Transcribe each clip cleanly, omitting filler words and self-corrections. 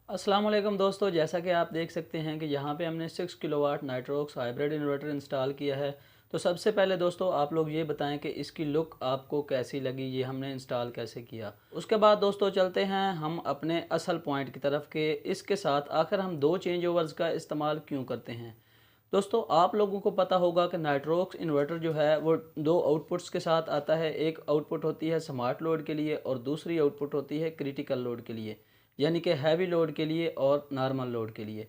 अस्सलाम वालेकुम दोस्तों, जैसा कि आप देख सकते हैं कि यहाँ पे हमने 6 kilowatt Nitrox hybrid inverter install किया है। तो सबसे पहले दोस्तों आप लोग ये बताएं कि इसकी लुक आपको कैसी लगी, ये हमने इंस्टॉल कैसे किया। उसके बाद दोस्तों चलते हैं हम अपने असल पॉइंट की तरफ के इसके साथ आखिर हम दो चेंज ओवर्स का इस्तेमाल क्यों करते हैं। दोस्तों आप लोगों को पता होगा कि नाइट्रोक्स इन्वर्टर जो है वो दो आउटपुट्स के साथ आता है। एक आउटपुट होती है स्मार्ट लोड के लिए और दूसरी आउटपुट होती है क्रिटिकल लोड के लिए, यानी कि हैवी लोड के लिए और नॉर्मल लोड के लिए।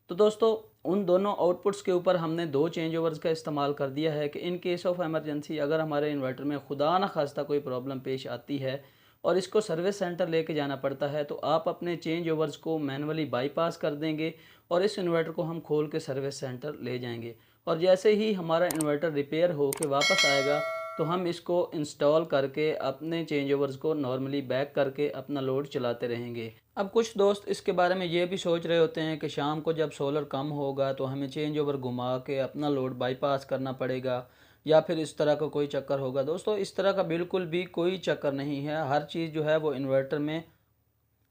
तो दोस्तों उन दोनों आउटपुट्स के ऊपर हमने दो चेंज ओवर्स का इस्तेमाल कर दिया है कि इन केस ऑफ एमरजेंसी अगर हमारे इन्वर्टर में खुदा न खास्ता कोई प्रॉब्लम पेश आती है और इसको सर्विस सेंटर लेके जाना पड़ता है, तो आप अपने चेंज ओवर्स को मैनुअली बाईपास कर देंगे और इस इन्वर्टर को हम खोल के सर्विस सेंटर ले जाएंगे। और जैसे ही हमारा इन्वर्टर रिपेयर हो के वापस आएगा तो हम इसको इंस्टॉल करके अपने चेंज ओवर्स को नॉर्मली बैक करके अपना लोड चलाते रहेंगे। अब कुछ दोस्त इसके बारे में ये भी सोच रहे होते हैं कि शाम को जब सोलर कम होगा तो हमें चेंज ओवर घुमा के अपना लोड बाईपास करना पड़ेगा या फिर इस तरह का कोई चक्कर होगा। दोस्तों इस तरह का बिल्कुल भी कोई चक्कर नहीं है। हर चीज़ जो है वो इन्वर्टर में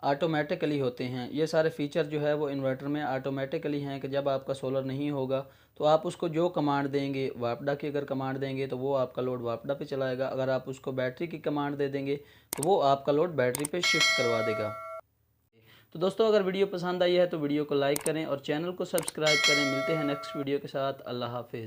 ऑटोमेटिकली होते हैं। ये सारे फीचर जो है वो इन्वर्टर में ऑटोमेटिकली हैं कि जब आपका सोलर नहीं होगा तो आप उसको जो कमांड देंगे, वापडा की अगर कमांड देंगे तो वो आपका लोड वापडा पे चलाएगा। अगर आप उसको बैटरी की कमांड दे देंगे तो वो आपका लोड बैटरी पे शिफ्ट करवा देगा। तो दोस्तों अगर वीडियो पसंद आई है तो वीडियो को लाइक करें और चैनल को सब्सक्राइब करें। मिलते हैं नेक्स्ट वीडियो के साथ। अल्लाह हाफिज़।